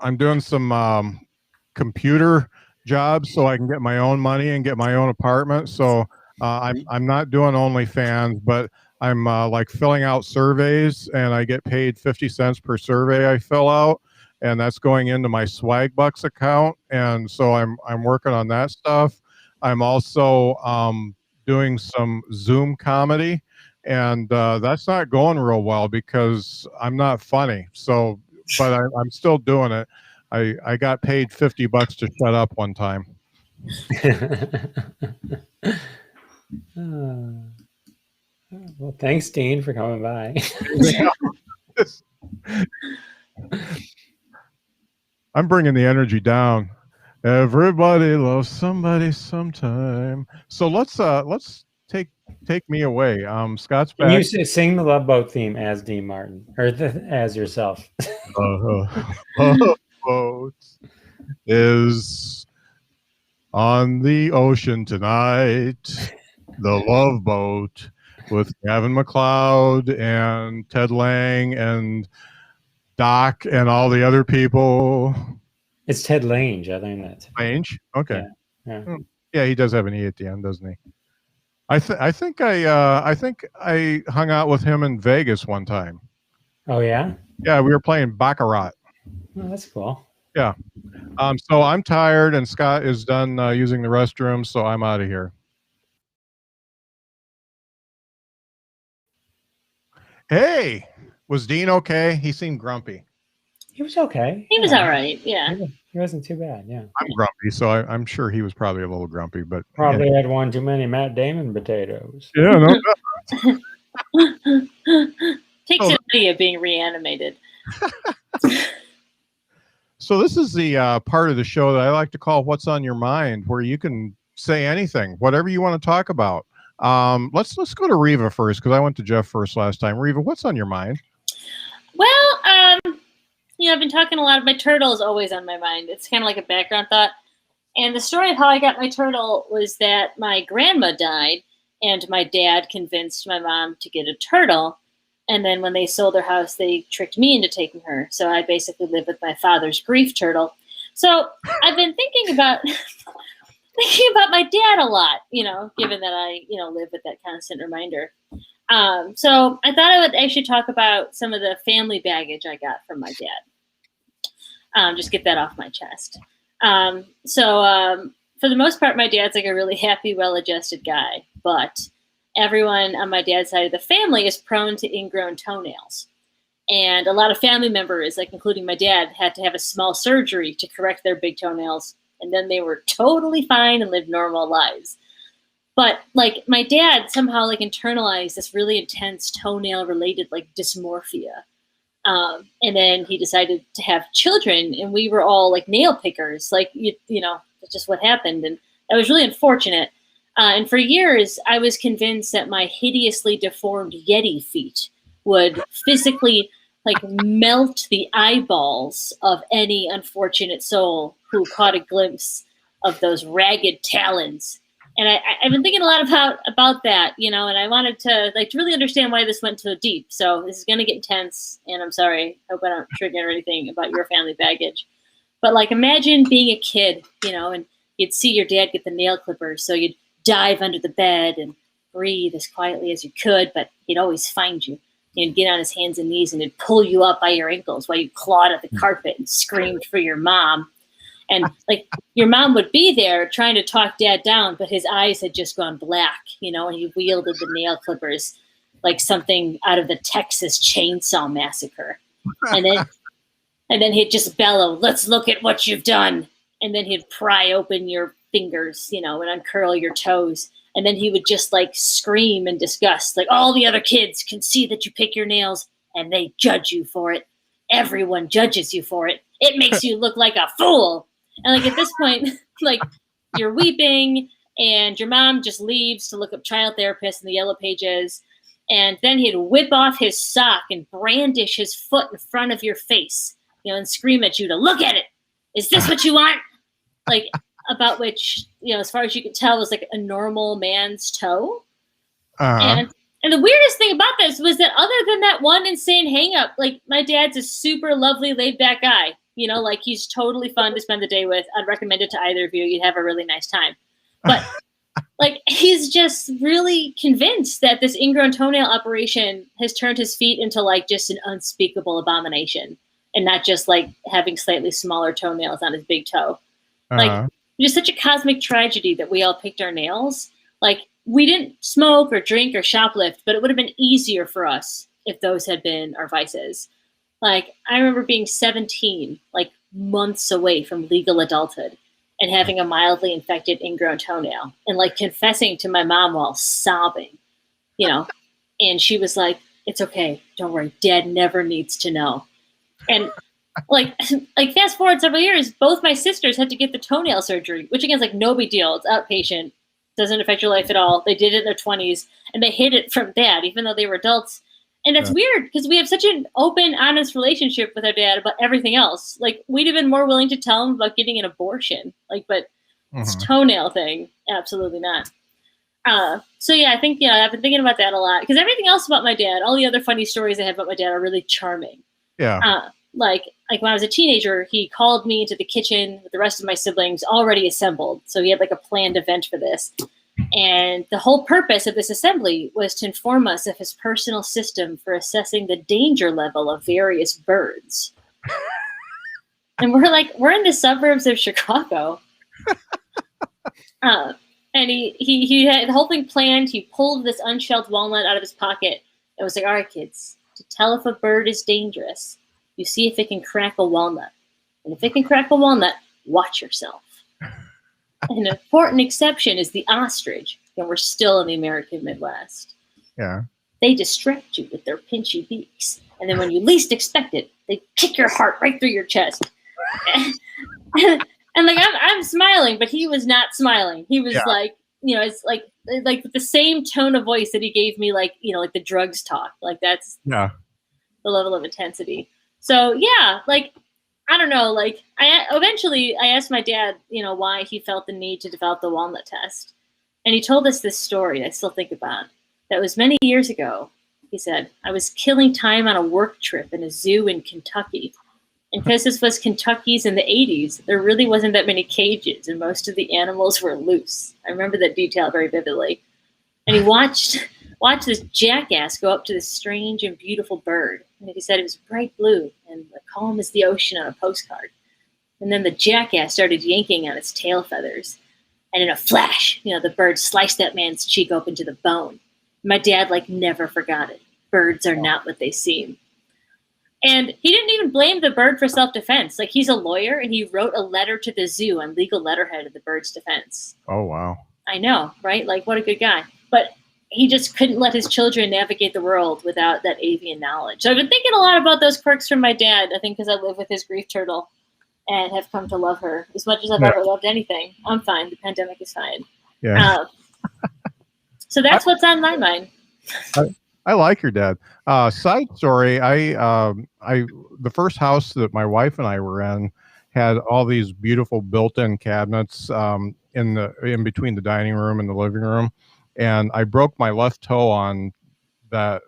computer jobs so I can get my own money and get my own apartment. So I'm not doing OnlyFans, but I'm like filling out surveys, and I get paid 50 cents per survey I fill out, and that's going into my Swag Bucks account. And so I'm working on that stuff. I'm also doing some Zoom comedy, and that's not going real well because I'm not funny. So, but I'm still doing it. I got paid $50 to shut up one time. Well, thanks, Dean, for coming by. I'm bringing the energy down. Everybody loves somebody sometime. So let's take me away. Scott's back. Can you sing the Love Boat theme as Dean Martin or as yourself? Love Boat is On the ocean tonight, the Love Boat with Gavin McLeod and Ted Lang and Doc and all the other people. It's Ted Lange. I think that's Lange? Okay. Yeah. Yeah, he does have an E at the end, doesn't he? I think I hung out with him in Vegas one time. Oh yeah. Yeah, we were playing Baccarat. Oh, that's cool. Yeah. So I'm tired, and Scott is done using the restroom, so I'm out of here. Hey, was Dean okay? He seemed grumpy. He was okay. He was all right. Yeah. He wasn't too bad. Yeah. I'm grumpy, so I'm sure he was probably a little grumpy, but Probably had one too many Matt Damon potatoes. yeah, no. Takes it out of you being reanimated. So this is the part of the show that I like to call "What's on Your Mind," where you can say anything, whatever you want to talk about. Let's go to Riva first, because I went to Jeff first last time. Riva, what's on your mind? Well, I've been talking a lot. My turtle is always on my mind. It's kind of like a background thought. And the story of how I got my turtle was that my grandma died, and my dad convinced my mom to get a turtle. And then when they sold their house, they tricked me into taking her. So I basically live with my father's grief turtle. So I've been thinking about my dad a lot, given that I, live with that constant reminder. So I thought I would actually talk about some of the family baggage I got from my dad. Just get that off my chest. So for the most part, my dad's like a really happy, well-adjusted guy, but everyone on my dad's side of the family is prone to ingrown toenails. And a lot of family members, like including my dad, had to have a small surgery to correct their big toenails. And then they were totally fine and lived normal lives. But like my dad somehow like internalized this really intense toenail related like dysmorphia. And then he decided to have children, and we were all like nail pickers. Like, that's just what happened. And that was really unfortunate. And for years, I was convinced that my hideously deformed Yeti feet would physically like melt the eyeballs of any unfortunate soul who caught a glimpse of those ragged talons. And I've been thinking a lot about that, and I wanted to to really understand why this went so deep. So this is going to get intense, and I'm sorry. I hope I don't trigger anything about your family baggage. But like, imagine being a kid, and you'd see your dad get the nail clippers. So you'd dive under the bed and breathe as quietly as you could, but he'd always find you. He'd get on his hands and knees and he'd pull you up by your ankles while you clawed at the carpet and screamed for your mom. And like your mom would be there trying to talk dad down, but his eyes had just gone black, and he wielded the nail clippers like something out of the Texas Chainsaw Massacre. And then he'd just bellow, "Let's look at what you've done." And then he'd pry open your fingers, and uncurl your toes. And then he would just like scream in disgust, like, "All the other kids can see that you pick your nails and they judge you for it. Everyone judges you for it. It makes you look like a fool." And like at this point, like you're weeping and your mom just leaves to look up child therapists in the yellow pages. And then he'd whip off his sock and brandish his foot in front of your face, and scream at you to look at it. "Is this what you want?" Like, about which, as far as you could tell, was like a normal man's toe. Uh-huh. And the weirdest thing about this was that other than that one insane hang up, like my dad's a super lovely, laid back guy. Like he's totally fun to spend the day with. I'd recommend it to either of you. You'd have a really nice time. But like he's just really convinced that this ingrown toenail operation has turned his feet into like just an unspeakable abomination, and not just like having slightly smaller toenails on his big toe. Like, it's such a cosmic tragedy that we all picked our nails. Like, we didn't smoke or drink or shoplift, but it would have been easier for us if those had been our vices. Like, I remember being 17, like months away from legal adulthood, and having a mildly infected ingrown toenail, and like confessing to my mom while sobbing, and she was like, "It's okay. Don't worry. Dad never needs to know." And like fast forward several years, both my sisters had to get the toenail surgery, which again is like no big deal. It's outpatient, doesn't affect your life at all. They did it in their 20s, and they hid it from dad, even though they were adults. And it's weird because we have such an open, honest relationship with our dad about everything else. Like, we'd have been more willing to tell him about getting an abortion. Like, but This toenail thing, absolutely not. So yeah, I think I've been thinking about that a lot because everything else about my dad, all the other funny stories I have about my dad are really charming. Yeah. Like when I was a teenager, he called me into the kitchen with the rest of my siblings already assembled. So he had like a planned event for this. And the whole purpose of this assembly was to inform us of his personal system for assessing the danger level of various birds. And we're in the suburbs of Chicago. And he had the whole thing planned. He pulled this unshelled walnut out of his pocket and was like, all right, kids, to tell if a bird is dangerous, you see if it can crack a walnut. And if it can crack a walnut, watch yourself. An important exception is the ostrich, and we're still in the American Midwest. Yeah. They distract you with their pinchy beaks. And then when you least expect it, they kick your heart right through your chest. And like I'm smiling, but he was not smiling. He was like, it's like the same tone of voice that he gave me, like the drugs talk. Like that's the level of intensity. So yeah, like I don't know. Like I asked my dad, why he felt the need to develop the walnut test, and he told us this story I still think about. That was many years ago. He said, I was killing time on a work trip in a zoo in Kentucky. And because this was Kentucky's in the 80s, there really wasn't that many cages, and most of the animals were loose. I remember that detail very vividly. And he watched this jackass go up to this strange and beautiful bird. And he said it was bright blue and calm as the ocean on a postcard. And then the jackass started yanking on its tail feathers. And in a flash, the bird sliced that man's cheek open to the bone. My dad, never forgot it. Birds are not what they seem. And he didn't even blame the bird for self-defense. Like, he's a lawyer, and he wrote a letter to the zoo on legal letterhead of the bird's defense. Oh, wow. I know, right? Like, what a good guy. But he just couldn't let his children navigate the world without that avian knowledge. So I've been thinking a lot about those quirks from my dad, I think because I live with his grief turtle and have come to love her as much as I've ever loved anything. I'm fine. The pandemic is fine. Yeah. So that's what's on my mind. I like your dad. Side story. The first house that my wife and I were in had all these beautiful built-in cabinets in between the dining room and the living room, and I broke my left toe on the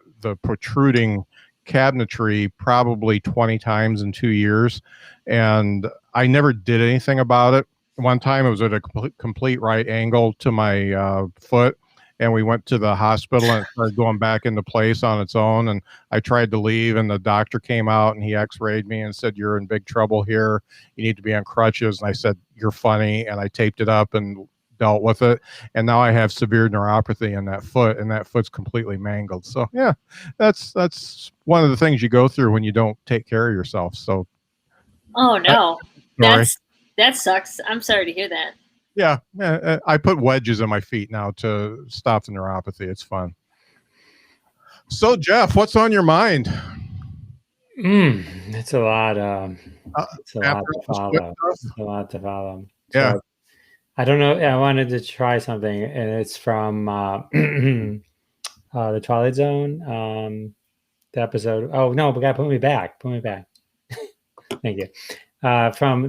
protruding cabinetry probably 20 times in 2 years, and I never did anything about it. One time it was at a complete right angle to my foot, and we went to the hospital and it started going back into place on its own. And I tried to leave, and the doctor came out and he x-rayed me and said, you're in big trouble here. You need to be on crutches. And I said, you're funny. And I taped it up and dealt with it. And now I have severe neuropathy in that foot, and that foot's completely mangled. So yeah, that's one of the things you go through when you don't take care of yourself. So. Oh no, that sucks. I'm sorry to hear that. Yeah, I put wedges in my feet now to stop the neuropathy. It's fun. So, Jeff, what's on your mind? It's a lot. It's a lot to follow. It's a lot to follow. Yeah. So, I don't know. I wanted to try something, and it's from the Twilight Zone. The episode. Oh no, but gotta put me back. Put me back. Thank you. From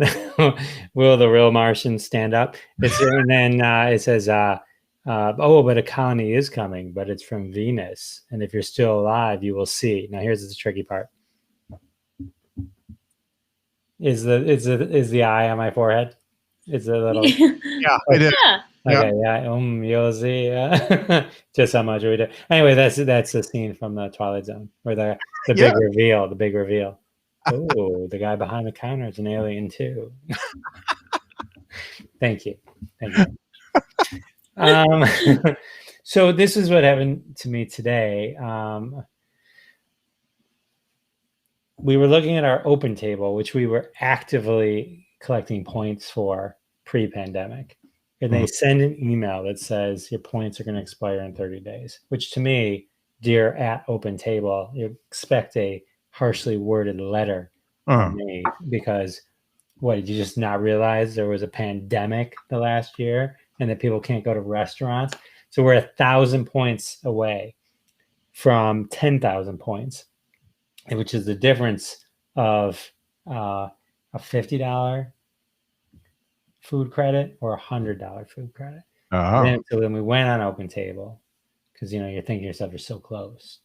Will the Real Martian Stand Up? And then it says, but a colony is coming, but it's from Venus. And if you're still alive, you will see. Now here's the tricky part. Is the eye on my forehead? It's a little yeah, it is. Yeah. Okay, yeah. You'll see just how much we do. Anyway, that's the scene from the Twilight Zone where the big reveal, the big reveal. Oh, the guy behind the counter is an alien too. Thank you. So this is what happened to me today. We were looking at our open table, which we were actively collecting points for pre-pandemic. And they send an email that says your points are going to expire in 30 days, which to me, dear at open table, you expect a harshly worded letter from me, because what, did you just not realize there was a pandemic the last year and that people can't go to restaurants? So we're 1,000 points away from 10,000 points, which is the difference of a $50 food credit or $100 food credit. Oh. So then we went on Open Table because you're thinking to yourself, you're so close.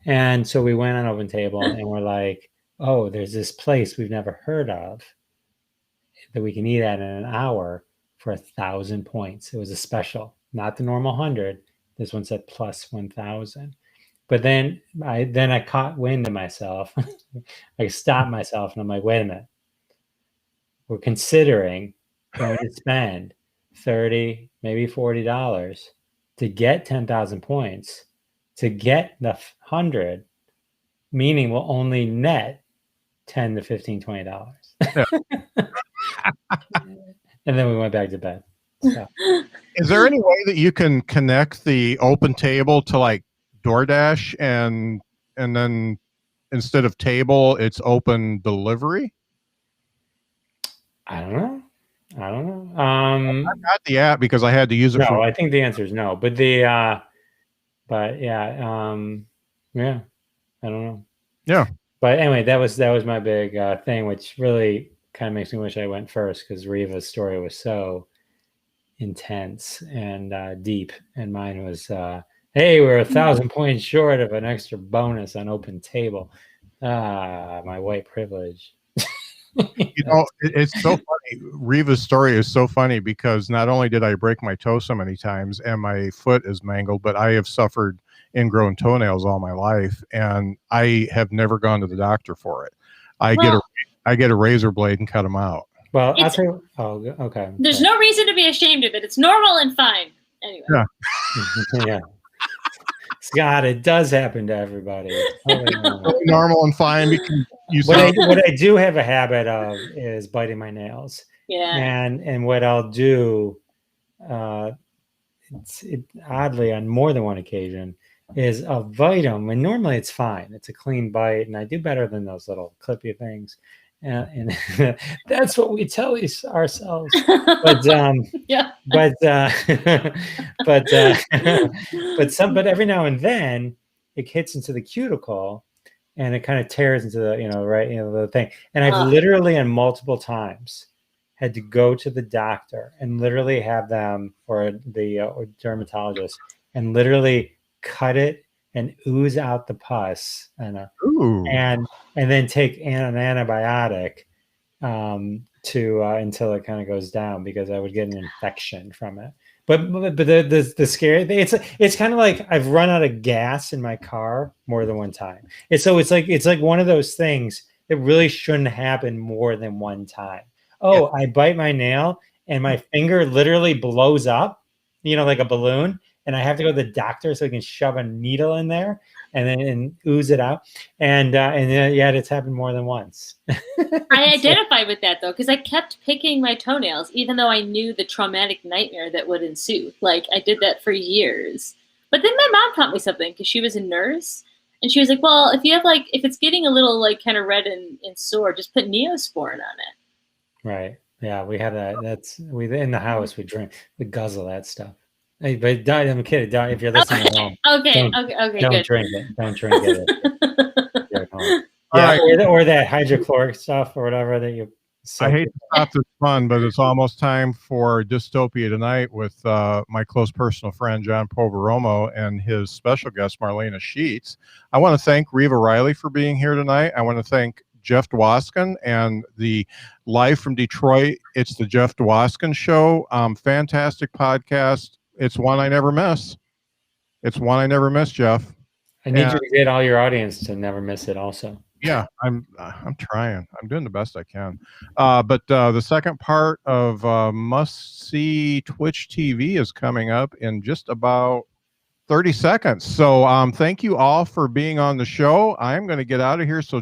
And so we went on Open Table and we're like, oh, there's this place we've never heard of that we can eat at in an hour for 1,000 points. It was a special, not the normal 100. This one said plus 1,000. But then I caught wind of myself. I stopped myself and I'm like, wait a minute. We're considering going to spend $30, maybe $40 to get 10,000 points to get the 100, meaning we'll only net $10 to $15, $20. Yeah. And then we went back to bed. So. Is there any way that you can connect the Open Table to like DoorDash and then instead of table, it's open delivery? I don't know. I got the app because I had to use it. No, I think the answer is no. But yeah, I don't know. Yeah. But anyway, that was my big thing, which really kind of makes me wish I went first because Riva's story was so intense and deep, and mine was, hey, we're 1,000 points short of an extra bonus on Open Table. My white privilege. It's so funny. Riva's story is so funny because not only did I break my toe so many times and my foot is mangled, but I have suffered ingrown toenails all my life, and I have never gone to the doctor for it. I get a razor blade and cut them out. Well, I'll tell you. Oh, okay. There's no reason to be ashamed of it. It's normal and fine. Anyway. Yeah. Yeah. Scott, it does happen to everybody. Totally normal and fine. What I do have a habit of is biting my nails. Yeah. And what I'll do, oddly on more than one occasion, is I'll bite them. And normally it's fine. It's a clean bite, and I do better than those little clippy things. And that's what we tell ourselves. But yeah. But every now and then it hits into the cuticle and it kind of tears into the the thing. And I've literally on multiple times had to go to the doctor and literally have them or the dermatologist and literally cut it and ooze out the pus and then take an antibiotic until it kind of goes down because I would get an infection from it. But the scary thing, it's kind of like I've run out of gas in my car more than one time. It's like one of those things that really shouldn't happen more than one time. Oh, yeah. I bite my nail and my finger literally blows up, like a balloon. And I have to go to the doctor so I can shove a needle in there and ooze it out. And yet it's happened more than once. I identify with that though, because I kept picking my toenails, even though I knew the traumatic nightmare that would ensue. Like I did that for years. But then my mom taught me something because she was a nurse, and she was like, "Well, if it's getting a little like kind of red and sore, just put Neosporin on it." Right. Yeah, we have that. In the house we guzzle that stuff. Hey, but I'm kidding. If you're listening at home, okay, don't good. drink it. Don't drink it. You're at home. Yeah, right. or that hydrochloric stuff or whatever that you. I hate to stop this fun, but it's almost time for Dystopia Tonight with my close personal friend John Poveromo and his special guest Marlena Sheets. I want to thank Riva Riley for being here tonight. I want to thank Jeff Dwoskin and the Live from Detroit. It's the Jeff Dwoskin Show. Fantastic podcast. It's one I never miss. Jeff. I need you to get all your audience to never miss it also. Yeah, I'm trying. I'm doing the best I can. But the second part of Must See Twitch TV is coming up in just about 30 seconds. So thank you all for being on the show. I'm going to get out of here. So